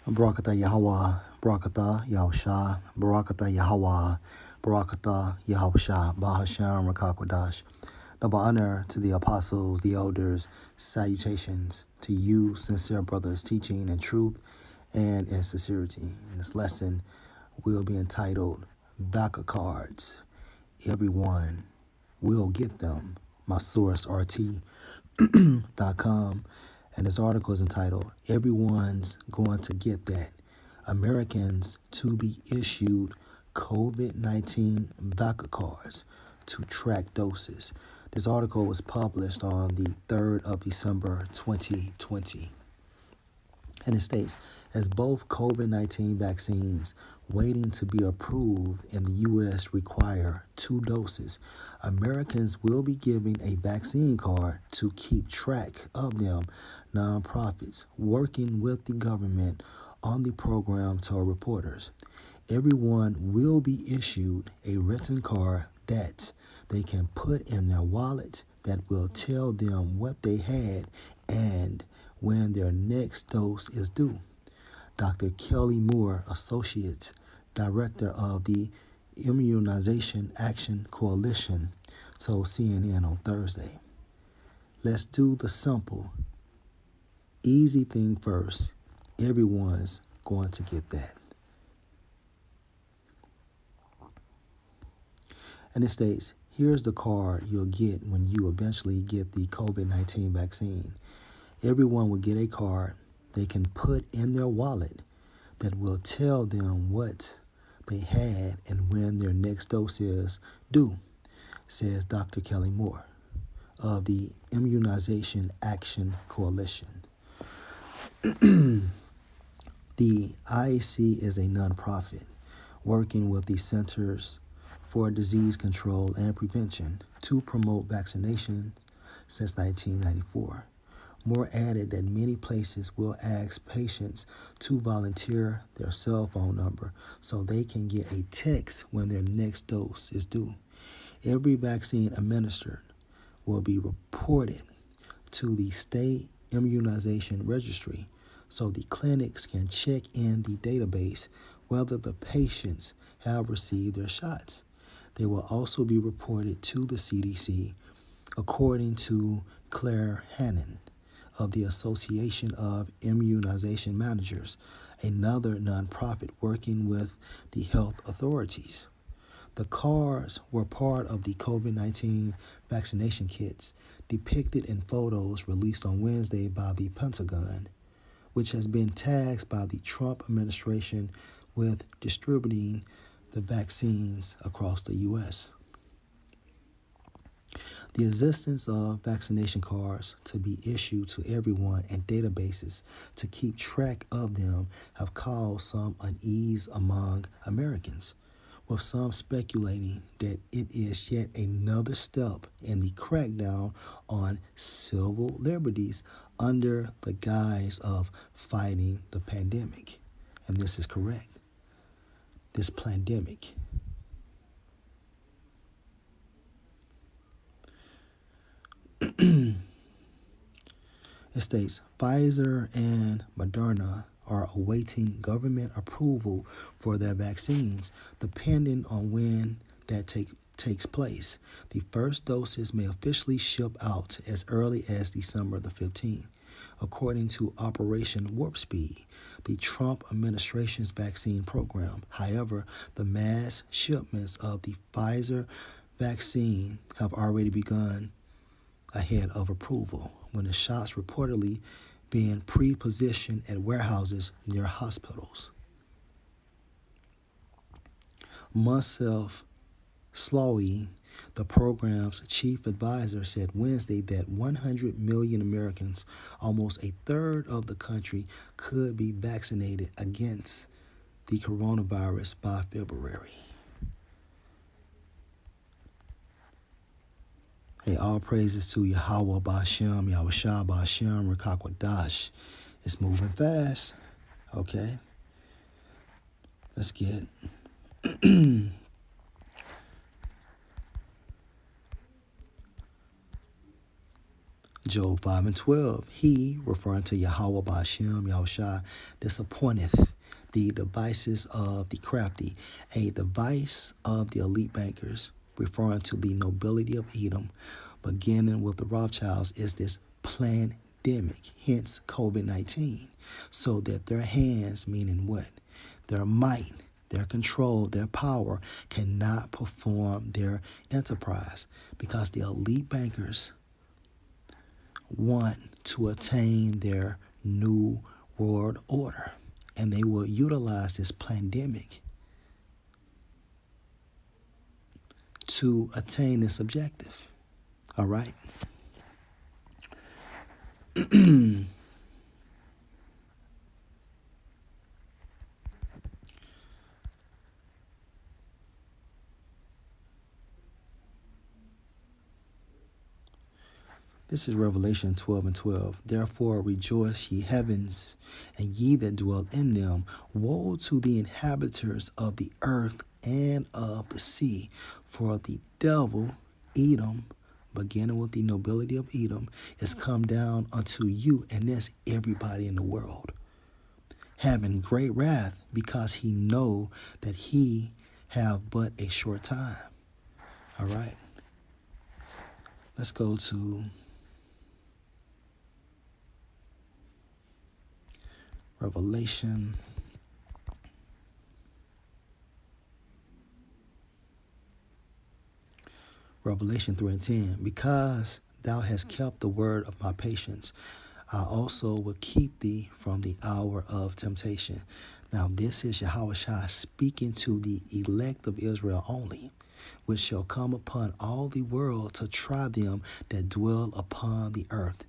Barakatah Yahweh, Barakatah Yahusha, Barakatah Yahweh, Barakatah Yahusha, Bahasham Rakakwadash. Double honor to the apostles, the elders, salutations to you, sincere brothers, teaching in truth and in sincerity. In this lesson will be entitled Vacca Cards. Everyone will get them. My source, RT.com. And this article is entitled, Everyone's Going to Get That. Americans to be issued COVID-19 vacca cards to track doses. This article was published on the 3rd of December, 2020. And it states, as both COVID-19 vaccines waiting to be approved in the U.S. require 2 doses, Americans will be given a vaccine card to keep track of them. Nonprofits working with the government on the program told reporters. Everyone will be issued a written card that they can put in their wallet that will tell them what they had and when their next dose is due. Dr. Kelly Moore, Associate Director of the Immunization Action Coalition, told CNN on Thursday. Let's do the simple, easy thing first. Everyone's going to get that. And it states, here's the card you'll get when you eventually get the COVID-19 vaccine. Everyone will get a card they can put in their wallet that will tell them what they had and when their next dose is due, says Dr. Kelly Moore of the Immunization Action Coalition. The IAC is a nonprofit working with the Centers for Disease Control and Prevention to promote vaccinations since 1994. Moore added that many places will ask patients to volunteer their cell phone number so they can get a text when their next dose is due. Every vaccine administered will be reported to the state immunization registry so the clinics can check in the database whether the patients have received their shots. They will also be reported to the CDC, according to Claire Hannon of the Association of Immunization Managers, another nonprofit working with the health authorities. The cards were part of the COVID-19 vaccination kits depicted in photos released on Wednesday by the Pentagon, which has been tasked by the Trump administration with distributing the vaccines across the U.S. The existence of vaccination cards to be issued to everyone and databases to keep track of them have caused some unease among Americans, with some speculating that it is yet another step in the crackdown on civil liberties under the guise of fighting the pandemic. And this is correct. This pandemic. It states Pfizer and Moderna are awaiting government approval for their vaccines, depending on when that takes place. The first doses may officially ship out as early as December the 15th, according to Operation Warp Speed, the Trump administration's vaccine program. However, the mass shipments of the Pfizer vaccine have already begun ahead of approval, when the shots reportedly being pre-positioned at warehouses near hospitals. Moncef Slaoui, the program's chief advisor, said Wednesday that 100 million Americans, almost a third of the country, could be vaccinated against the coronavirus by February. Hey, all praises to Yahweh Ba'Shem, Yahushua Ba'Shem, Rakakwadash. It's moving fast. Okay. Let's get Job 5 and 12. He, referring to Yahweh Ba'ashem, Yahushua, disappointeth the devices of the crafty. A device of the elite bankers, referring to the nobility of Edom, beginning with the Rothschilds, is this pandemic, hence COVID-19, so that their hands, meaning what? Their might, their control, their power, cannot perform their enterprise, because the elite bankers want to attain their new world order, and they will utilize this pandemic to attain this objective. All right. This is Revelation 12 and 12. Therefore rejoice, ye heavens, and ye that dwell in them. Woe to the inhabitants of the earth and of the sea, for the devil, Edom, beginning with the nobility of Edom, is come down unto you, and that's everybody in the world, having great wrath, because he know that he have but a short time. All right. Let's go to Revelation 3 and 10. Because thou hast kept the word of my patience, I also will keep thee from the hour of temptation. Now this is Yahushua speaking to the elect of Israel only, which shall come upon all the world to try them that dwell upon the earth.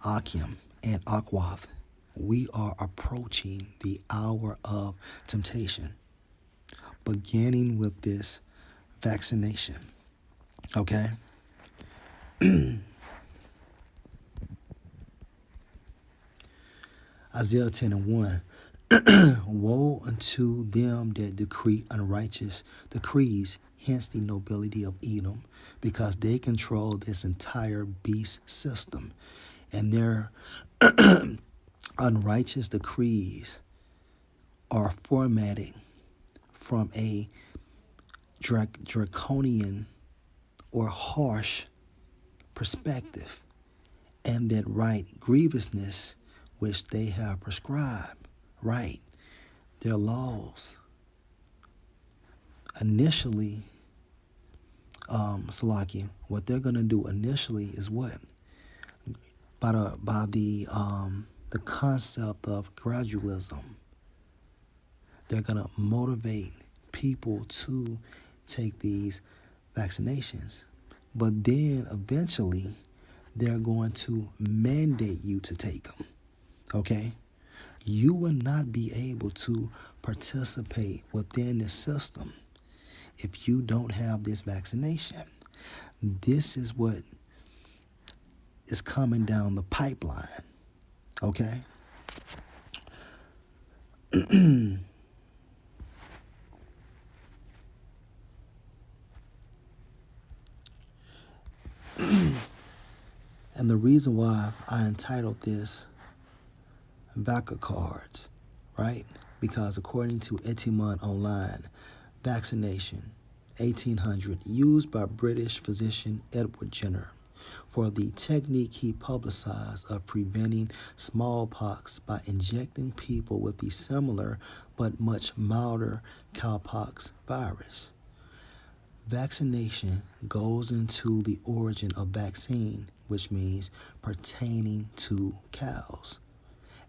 Akim and Akwath. We are approaching the hour of temptation, beginning with this vaccination. Okay? Isaiah 10 and 1. Woe unto them that decree unrighteous decrees, hence the nobility of Edom, because they control this entire beast system, and their unrighteous decrees are formatting from a draconian or harsh perspective, and that right grievousness which they have prescribed. Right, their laws initially, Salaki, what they're gonna do initially is what? By the concept of gradualism, they're gonna motivate people to take these vaccinations, but then eventually they're going to mandate you to take them. Okay? You will not be able to participate within the system if you don't have this vaccination. This is what is coming down the pipeline. Okay? And the reason why I entitled this vacca cards, right? Because according to Etimon Online, vaccination, 1800, used by British physician Edward Jenner for the technique he publicized of preventing smallpox by injecting people with the similar but much milder cowpox virus. Vaccination goes into the origin of vaccine, which means pertaining to cows.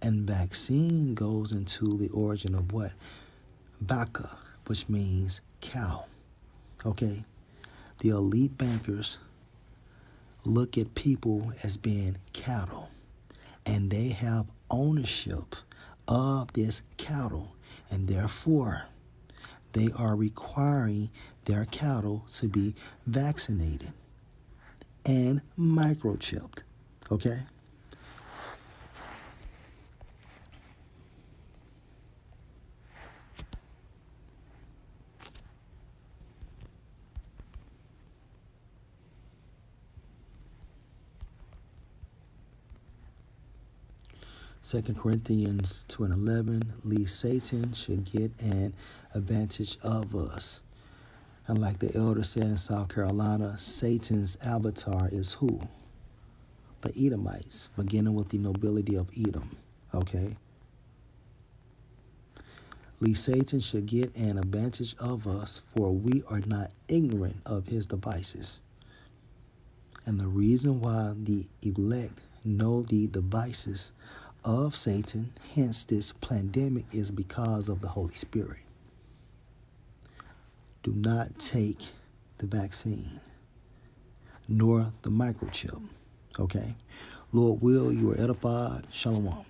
And vaccine goes into the origin of what? Vacca, which means cow. Okay? The elite bankers look at people as being cattle, and they have ownership of this cattle, and therefore they are requiring their cattle to be vaccinated and microchipped. Okay? 2 Corinthians 2:11, least Satan should get an advantage of us. And like the elder said in South Carolina, Satan's avatar is who? The Edomites, beginning with the nobility of Edom. Okay? Least Satan should get an advantage of us, for we are not ignorant of his devices. And the reason why the elect know the devices of Satan, hence this pandemic, is because of the Holy Spirit. Do not take the vaccine, nor the microchip. Okay? Lord will, you are edified. Shalom.